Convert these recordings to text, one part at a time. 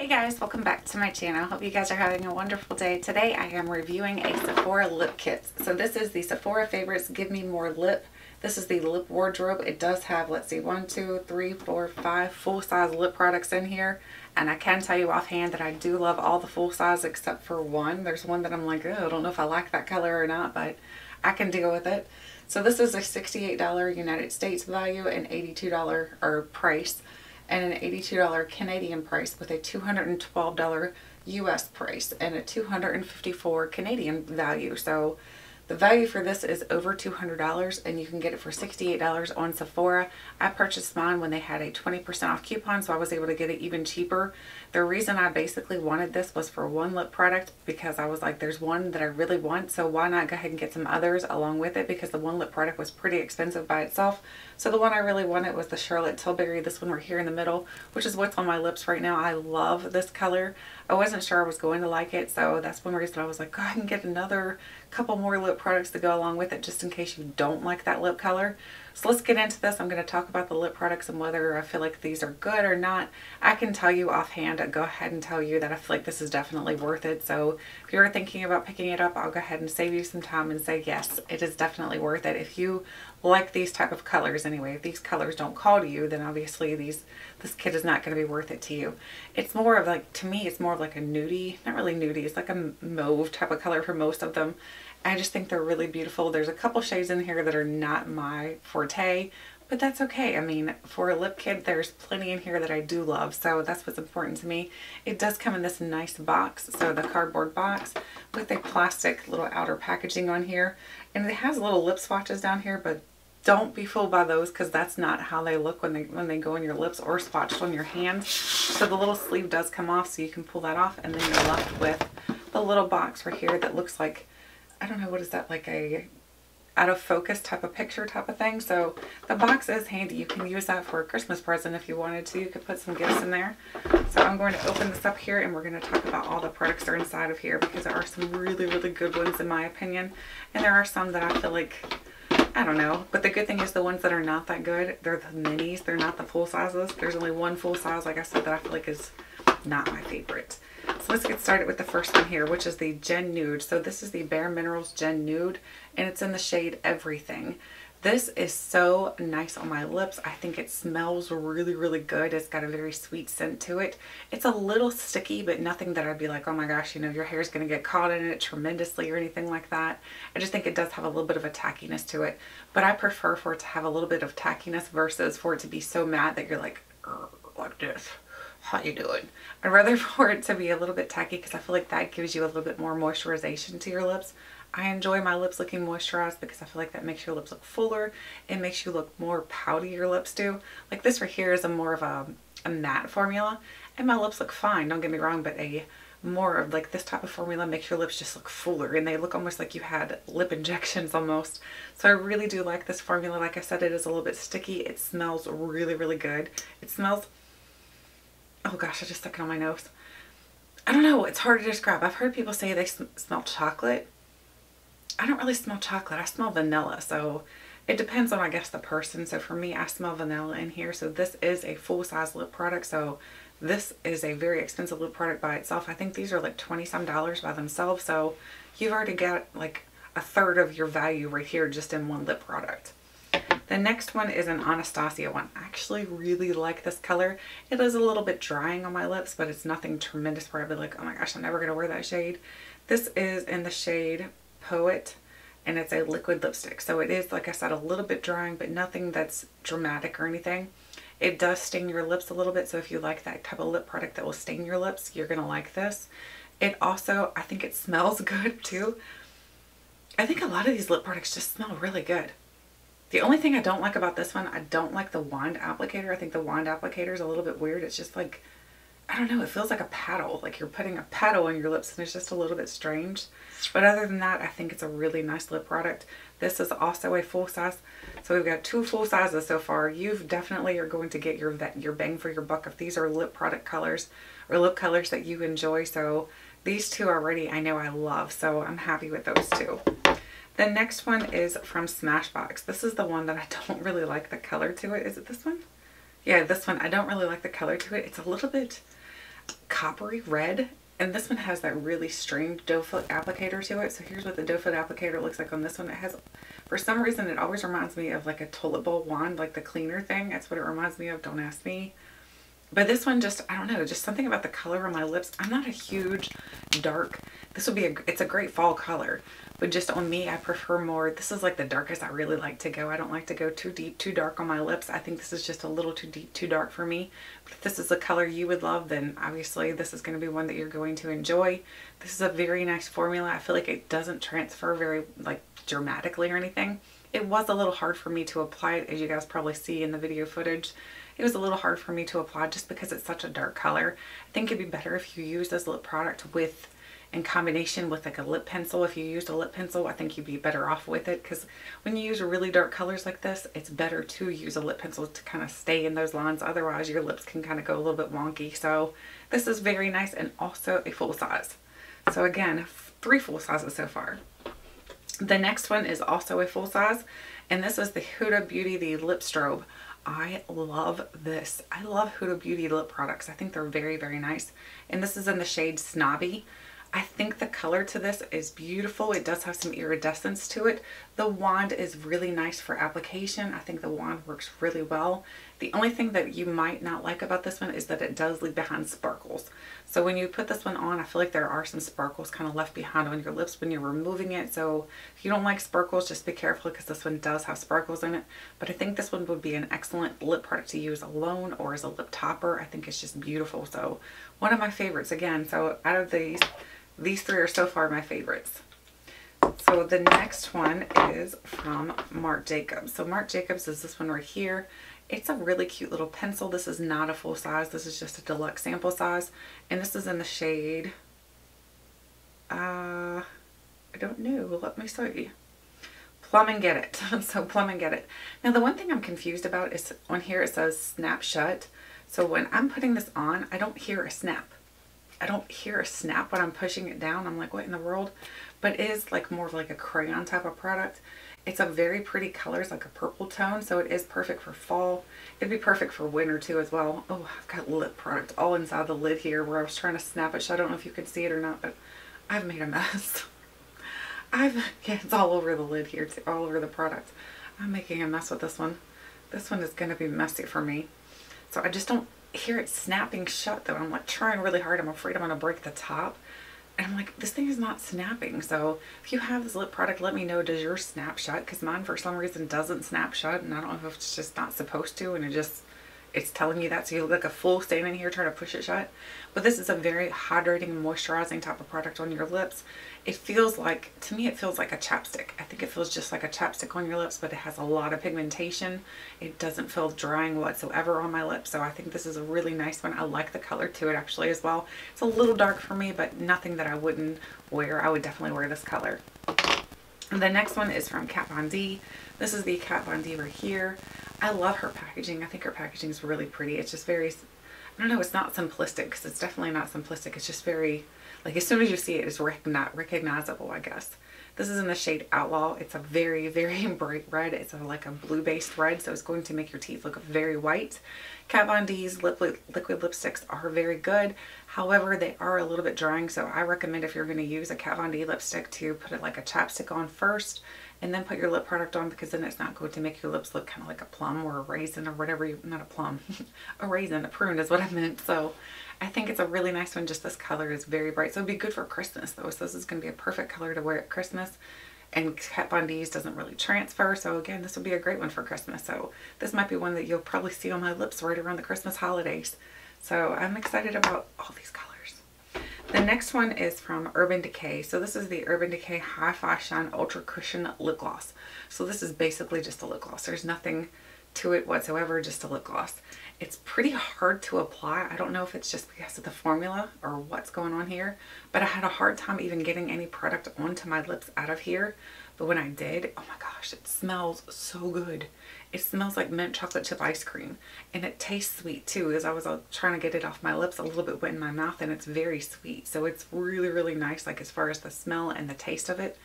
Hey guys, welcome back to my channel. Hope you guys are having a wonderful day. Today I am reviewing a Sephora lip kit. So this is the Sephora Favorites Give Me More Lip. This is the lip wardrobe. It does have, let's see, 1, 2, 3, 4, 5 full-size lip products in here. And I can tell you offhand that I do love all the full size except for one. There's one that I'm like, oh, I don't know if I like that color or not, but I can deal with it. So this is a $68 United States value and $82 or price, and an $82 Canadian price with a $212 US price and a $254 Canadian value. So the value for this is over $200 and you can get it for $68 on Sephora. I purchased mine when they had a 20% off coupon, so I was able to get it even cheaper. The reason I basically wanted this was for one lip product, because I was like, there's one that I really want, so why not go ahead and get some others along with it, because the one lip product was pretty expensive by itself. So the one I really wanted was the Charlotte Tilbury, this one right here in the middle, which is what's on my lips right now. I love this color. I wasn't sure I was going to like it, so that's one reason I was like, go ahead and get another couple more lip products to go along with it, just in case you don't like that lip color. So let's get into this. I'm going to talk about the lip products and whether I feel like these are good or not. I can tell you offhand, I'll go ahead and tell you that I feel like this is definitely worth it. So if you're thinking about picking it up, I'll go ahead and save you some time and say yes, it is definitely worth it. If you like these type of colors anyway, if these colors don't call to you, then obviously this kit is not going to be worth it to you. It's more of like, to me, it's more of like a nudie, not really nudie, it's like a mauve type of color for most of them. I just think they're really beautiful. There's a couple shades in here that are not my forte, but that's okay. I mean, for a lip kit, there's plenty in here that I do love, so that's what's important to me. It does come in this nice box, so the cardboard box with a plastic little outer packaging on here, and it has little lip swatches down here, but don't be fooled by those, because that's not how they look when they go on your lips or swatched on your hands. So the little sleeve does come off, so you can pull that off, and then you're left with the little box right here that looks like, I don't know, what is that, like a out of focus type of picture type of thing. So the box is handy. You can use that for a Christmas present if you wanted to. You could put some gifts in there. So I'm going to open this up here and we're going to talk about all the products that are inside of here, because there are some really, really good ones in my opinion. And there are some that I feel like, I don't know. But the good thing is the ones that are not that good, they're the minis. They're not the full sizes. There's only one full size, like I said, that I feel like is not my favorite. So let's get started with the first one here, which is the Gen Nude. So this is the bareMinerals Gen Nude, and it's in the shade Everything. This is so nice on my lips. I think it smells really, really good. It's got a very sweet scent to it. It's a little sticky, but nothing that I'd be like, oh my gosh, you know, your hair's going to get caught in it tremendously or anything like that. I just think it does have a little bit of a tackiness to it, but I prefer for it to have a little bit of tackiness versus for it to be so matte that you're like this. How you doing? I'd rather for it to be a little bit tacky, because I feel like that gives you a little bit more moisturization to your lips. I enjoy my lips looking moisturized because I feel like that makes your lips look fuller. It makes you look more pouty, your lips do. Like this right here is a more of a matte formula, and my lips look fine, don't get me wrong, but a more of like this type of formula makes your lips just look fuller, and they look almost like you had lip injections almost. So I really do like this formula. Like I said, it is a little bit sticky. It smells really, really good. It smells, oh gosh, I just stuck it on my nose. I don't know, it's hard to describe. I've heard people say they smell chocolate. I don't really smell chocolate. I smell vanilla. So it depends on, I guess, the person. So for me, I smell vanilla in here. So this is a full-size lip product. So this is a very expensive lip product by itself. I think these are like $20-some by themselves. So you've already got like a third of your value right here just in one lip product. The next one is an Anastasia one. I actually really like this color. It is a little bit drying on my lips, but it's nothing tremendous where I'd be like, oh my gosh, I'm never going to wear that shade. This is in the shade Poet, and it's a liquid lipstick. So it is, like I said, a little bit drying, but nothing that's dramatic or anything. It does sting your lips a little bit, so if you like that type of lip product that will sting your lips, you're going to like this. It also, I think it smells good too. I think a lot of these lip products just smell really good. The only thing I don't like about this one, I don't like the wand applicator. I think the wand applicator is a little bit weird. It's just like, I don't know, it feels like a paddle. Like you're putting a paddle on your lips, and it's just a little bit strange. But other than that, I think it's a really nice lip product. This is also a full size. So we've got 2 full sizes so far. You definitely are going to get your bang for your buck if these are lip product colors or lip colors that you enjoy. So these 2 already I know I love, so I'm happy with those 2. The next one is from Smashbox. This is the one that I don't really like the color to it. Is it this one? Yeah, this one. I don't really like the color to it. It's a little bit coppery red. And this one has that really stringed doe foot applicator to it. So here's what the doe foot applicator looks like on this one. It has, for some reason, it always reminds me of like a toilet bowl wand, like the cleaner thing. That's what it reminds me of. Don't ask me. But this one just, I don't know, just something about the color on my lips. I'm not a huge dark. This would be it's a great fall color. But just on me, I prefer more, this is like the darkest I really like to go. I don't like to go too deep, too dark on my lips. I think this is just a little too deep, too dark for me. But if this is a color you would love, then obviously this is going to be one that you're going to enjoy. This is a very nice formula. I feel like it doesn't transfer very like dramatically or anything. It was a little hard for me to apply it, as you guys probably see in the video footage. It was a little hard for me to apply just because it's such a dark color. I think it'd be better if you use this lip product with, in combination with like a lip pencil. If you used a lip pencil, I think you'd be better off with it, because when you use really dark colors like this, it's better to use a lip pencil to kind of stay in those lines. Otherwise, your lips can kind of go a little bit wonky. So this is very nice, and also a full size. So again, 3 full sizes so far. The next one is also a full size, and this is the Huda Beauty, the Lip Strobe. I love this. I love Huda Beauty lip products. I think they're very, very nice. And this is in the shade Snobby. I think the color to this is beautiful. It does have some iridescence to it. The wand is really nice for application. I think the wand works really well. The only thing that you might not like about this one is that it does leave behind sparkles. So when you put this one on, I feel like there are some sparkles kind of left behind on your lips when you're removing it. So if you don't like sparkles, just be careful, because this one does have sparkles in it. But I think this one would be an excellent lip product to use alone or as a lip topper. I think it's just beautiful. So one of my favorites again. So out of these 3 are so far my favorites. So the next one is from Marc Jacobs. So Marc Jacobs is this one right here. It's a really cute little pencil. This is not a full size. This is just a deluxe sample size. And this is in the shade, I don't know. Let me see. Plum and Get It. So Plum and Get It. Now the one thing I'm confused about is on here it says snap shut. So when I'm putting this on, I don't hear a snap. I don't hear a snap when I'm pushing it down. I'm like, what in the world? But it is like more of like a crayon type of product. It's a very pretty color. It's like a purple tone. So it is perfect for fall. It'd be perfect for winter too as well. Oh, I've got lip product all inside the lid here where I was trying to snap it. So I don't know if you could see it or not, but I've made a mess. Yeah, it's all over the lid here too, all over the product. I'm making a mess with this one. This one is going to be messy for me. So I just don't hear it snapping shut though. I'm like trying really hard. I'm afraid I'm going to break the top. And I'm like, this thing is not snapping. So if you have this lip product, let me know, does yours snap shut? Because mine for some reason doesn't snap shut. And I don't know if it's just not supposed to. And it's telling you that. So you look like a fool standing here trying to push it shut. But this is a very hydrating, moisturizing type of product on your lips. It feels like, to me, it feels like a chapstick. I think it feels just like a chapstick on your lips, but it has a lot of pigmentation. It doesn't feel drying whatsoever on my lips. So I think this is a really nice one. I like the color to it actually as well. It's a little dark for me, but nothing that I wouldn't wear. I would definitely wear this color. And the next one is from Kat Von D. This is the Kat Von D right here. I love her packaging. I think her packaging is really pretty. It's just very, I don't know, it's not simplistic, because it's definitely not simplistic. It's just very, like, as soon as you see it, it's recognizable, I guess. This is in the shade Outlaw. It's a very, very bright red. It's like a blue-based red, so it's going to make your teeth look very white. Kat Von D's liquid lipsticks are very good. However, they are a little bit drying, so I recommend if you're going to use a Kat Von D lipstick to put it like a chapstick on first, and then put your lip product on, because then it's not going to make your lips look kind of like a plum or a raisin or whatever. Not a plum, a raisin, a prune is what I meant. So I think it's a really nice one. Just this color is very bright. So it'd be good for Christmas though. So this is going to be a perfect color to wear at Christmas. And Kat Von D's doesn't really transfer. So again, this would be a great one for Christmas. So this might be one that you'll probably see on my lips right around the Christmas holidays. So I'm excited about all these colors. The next one is from Urban Decay. So this is the Urban Decay Hi-Fi Shine Ultra Cushion Lip Gloss. So this is basically just a lip gloss. There's nothing to it whatsoever, just a lip gloss. It's pretty hard to apply. I don't know if it's just because of the formula or what's going on here, but I had a hard time even getting any product onto my lips out of here. But when I did, oh my gosh, it smells so good. It smells like mint chocolate chip ice cream, and it tastes sweet too, as I was trying to get it off my lips, a little bit wet in my mouth, and it's very sweet. So it's really, really nice, like as far as the smell and the taste of it.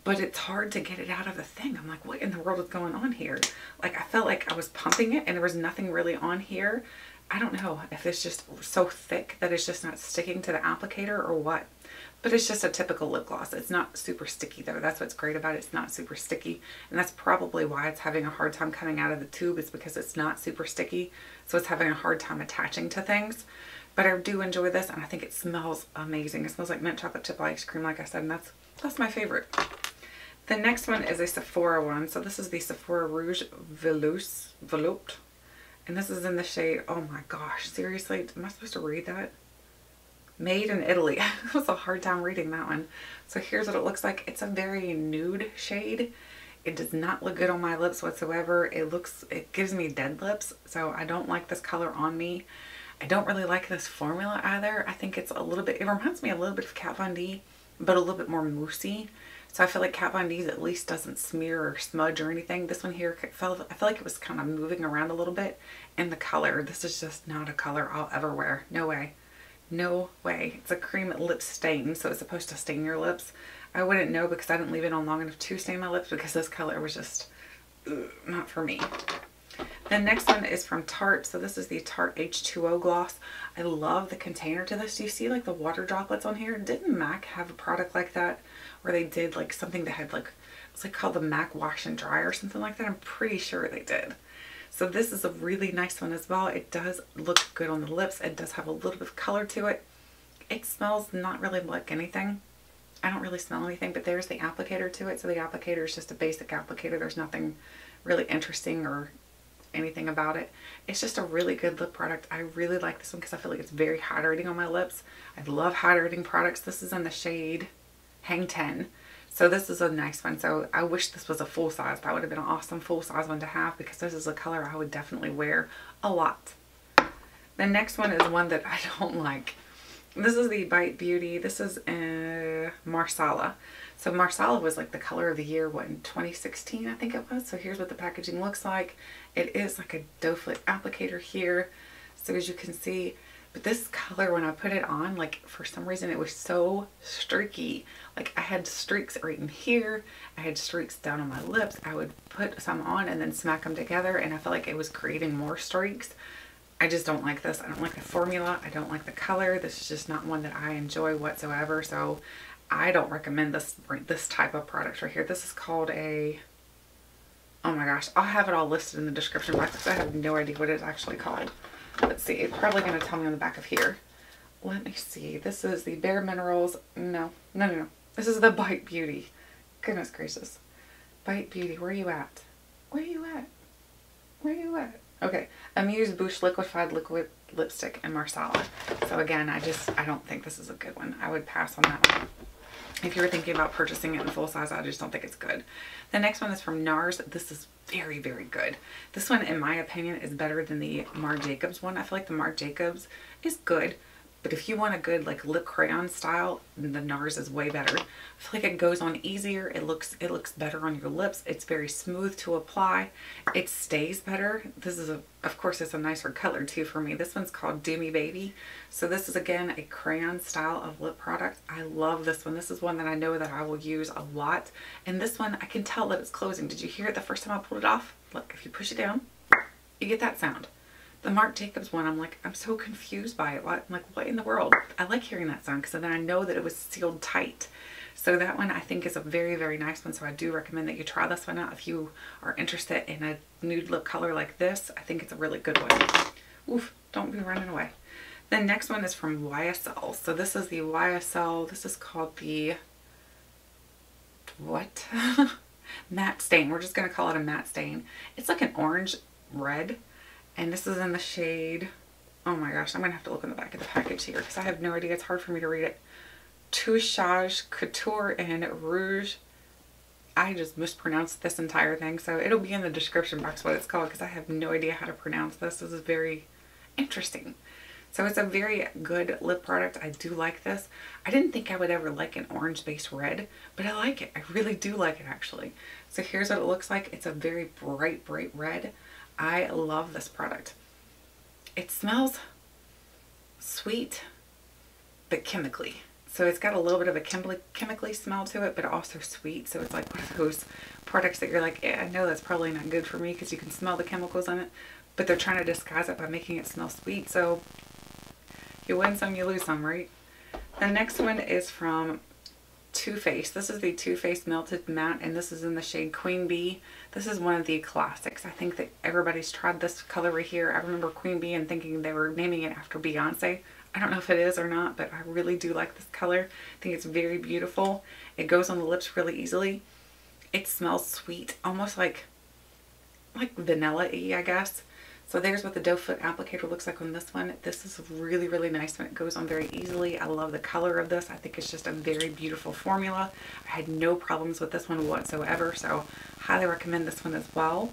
But it's hard to get it out of the thing. I'm like, what in the world is going on here? Like, I felt like I was pumping it and there was nothing really on here. I don't know if it's just so thick that it's just not sticking to the applicator or what. But it's just a typical lip gloss. It's not super sticky though. That's what's great about it. It's not super sticky. And that's probably why it's having a hard time coming out of the tube, is because it's not super sticky. So it's having a hard time attaching to things. But I do enjoy this, and I think it smells amazing. It smells like mint chocolate chip ice cream, like I said, and that's my favorite. The next one is a Sephora one. So this is the Sephora Rouge Veloute. And this is in the shade, oh my gosh, seriously, am I supposed to read that? Made in Italy. It was a hard time reading that one. So here's what it looks like. It's a very nude shade. It does not look good on my lips whatsoever. It gives me dead lips, so I don't like this color on me. I don't really like this formula either. I think it's a little bit, it reminds me a little bit of Kat Von D, but a little bit more moussey. So I feel like Kat Von D's at least doesn't smear or smudge or anything. This one here, I feel like it was kind of moving around a little bit. And the color, this is just not a color I'll ever wear. No way. No way. It's a cream lip stain, so it's supposed to stain your lips. I wouldn't know because I didn't leave it on long enough to stain my lips, because this color was just not for me. The next one is from Tarte. So this is the Tarte H2O gloss. I love the container to this. Do you see like the water droplets on here? Didn't MAC have a product like that, where they did like something that had like, it's like called the MAC Wash and Dry or something like that? I'm pretty sure they did. So this is a really nice one as well. It does look good on the lips. It does have a little bit of color to it. It smells not really like anything. I don't really smell anything, but there's the applicator to it. So the applicator is just a basic applicator. There's nothing really interesting or anything about it. It's just a really good lip product. I really like this one because I feel like it's very hydrating on my lips. I love hydrating products. This is in the shade Hang 10. So this is a nice one. So I wish this was a full size. That would have been an awesome full size one to have, because this is a color I would definitely wear a lot. The next one is one that I don't like. This is the Bite Beauty. This is Marsala. So Marsala was like the color of the year, what, in 2016 I think it was. So here's what the packaging looks like. It is like a doe foot applicator here. So as you can see, but this color, when I put it on, like for some reason it was so streaky. Like I had streaks right in here. I had streaks down on my lips. I would put some on and then smack them together, and I felt like it was creating more streaks. I just don't like this. I don't like the formula. I don't like the color. This is just not one that I enjoy whatsoever. So I don't recommend this type of product right here. This is called a, oh my gosh, I'll have it all listed in the description box because I have no idea what it's actually called. Let's see, it's probably going to tell me on the back of here. Let me see. This is the bareMinerals. No. This is the Bite Beauty. Goodness gracious. Bite Beauty, where are you at? Where are you at? Where are you at? Okay. Amuse Bouche Liquified Liquid Lipstick and Marsala. So again, I don't think this is a good one. I would pass on that one. If you were thinking about purchasing it in full size, I just don't think it's good. The next one is from NARS. This is very, very good. This one, in my opinion, is better than the Marc Jacobs one. I feel like the Marc Jacobs is good, but if you want a good like lip crayon style, the NARS is way better. I feel like it goes on easier. It looks better on your lips. It's very smooth to apply. It stays better. This is of course it's a nicer color too for me. This one's called Do Me Baby. So this is again a crayon style of lip product. I love this one. This is one that I know that I will use a lot. And this one, I can tell that it's closing. Did you hear it the first time I pulled it off? Look, if you push it down, you get that sound. The Marc Jacobs one, I'm so confused by it. I'm like, what in the world? I like hearing that sound because then I know that it was sealed tight. So that one I think is a very, very nice one. So I do recommend that you try this one out if you are interested in a nude lip color like this. I think it's a really good one. Oof, don't be running away. The next one is from YSL. So this is the YSL, this is called the, what? Matte stain. We're just going to call it a matte stain. It's like an orange red. And this is in the shade, oh my gosh, I'm going to have to look in the back of the package here because I have no idea. It's hard for me to read it. Touchage Couture and Rouge. I just mispronounced this entire thing, so it'll be in the description box what it's called because I have no idea how to pronounce this. This is very interesting. So it's a very good lip product. I do like this. I didn't think I would ever like an orange based red, but I like it. I really do like it actually. So here's what it looks like. It's a very bright, bright red. I love this product. It smells sweet, but chemically. So it's got a little bit of a chemically smell to it, but also sweet. So it's like one of those products that you're like, yeah, I know that's probably not good for me because you can smell the chemicals in it. but they're trying to disguise it by making it smell sweet. So you win some, you lose some, right? The next one is from Too Faced. This is the Too Faced Melted Matte, and this is in the shade Queen Bee. This is one of the classics. I think that everybody's tried this color right here. I remember Queen Bee and thinking they were naming it after Beyonce. I don't know if it is or not, but I really do like this color. I think it's very beautiful. It goes on the lips really easily. It smells sweet, almost like vanilla-y, I guess. So there's what the doe foot applicator looks like on this one. This is really, really nice when it goes on very easily. I love the color of this. I think it's just a very beautiful formula. I had no problems with this one whatsoever, so highly recommend this one as well.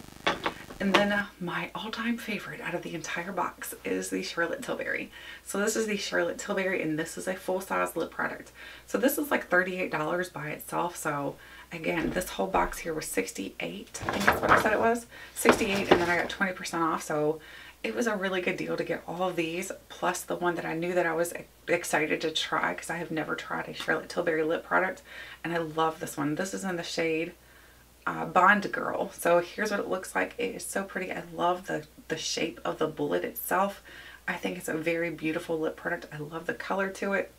And then my all-time favorite out of the entire box is the Charlotte Tilbury. So this is the Charlotte Tilbury, and this is a full-size lip product. So this is like $38 by itself. So again, this whole box here was $68. I think that's what I said it was. $68, and then I got 20% off. So it was a really good deal to get all of these, plus the one that I knew that I was excited to try because I have never tried a Charlotte Tilbury lip product, and I love this one. This is in the shade Bond Girl. So here's what it looks like. It is so pretty. I love the shape of the bullet itself. I think it's a very beautiful lip product. I love the color to it.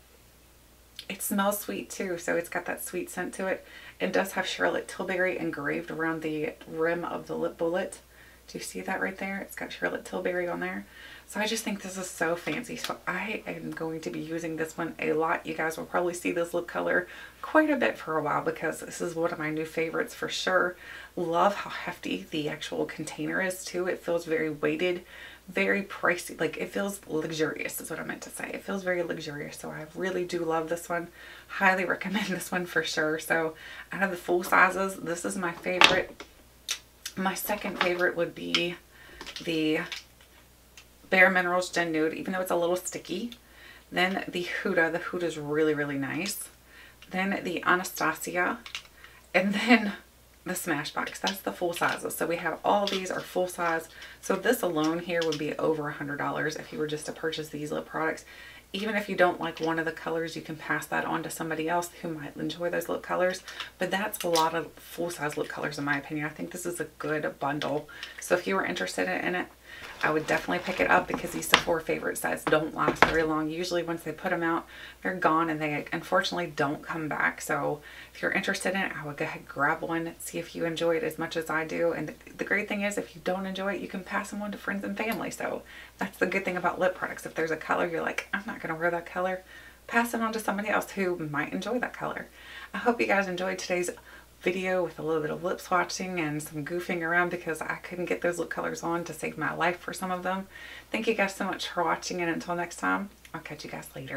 It smells sweet too, so it's got that sweet scent to it. It does have Charlotte Tilbury engraved around the rim of the lip bullet. Do you see that right there? It's got Charlotte Tilbury on there. So I just think this is so fancy. So I am going to be using this one a lot. You guys will probably see this lip color quite a bit for a while because this is one of my new favorites for sure. Love how hefty the actual container is too. It feels very weighted, very pricey. Like, it feels luxurious is what I meant to say. It feels very luxurious. So I really do love this one. Highly recommend this one for sure. So out of the full sizes, this is my favorite. My second favorite would be the bareMinerals Gen Nude, even though it's a little sticky. Then the HUDA. The HUDA is really, really nice. Then the Anastasia. And then the Smashbox. That's the full sizes. So we have all these are full size. So this alone here would be over $100 if you were just to purchase these lip products. Even if you don't like one of the colors, you can pass that on to somebody else who might enjoy those lip colors. But that's a lot of full-size lip colors in my opinion. I think this is a good bundle. So if you were interested in it, I would definitely pick it up because these Sephora favorite sets don't last very long. Usually once they put them out, they're gone and they unfortunately don't come back. So if you're interested in it, I would go ahead and grab one, see if you enjoy it as much as I do. And the great thing is if you don't enjoy it, you can pass them on to friends and family. So that's the good thing about lip products. If there's a color you're like, I'm not going to wear that color, pass it on to somebody else who might enjoy that color. I hope you guys enjoyed today's video with a little bit of lip swatching and some goofing around because I couldn't get those lip colors on to save my life for some of them. Thank you guys so much for watching, and until next time, I'll catch you guys later.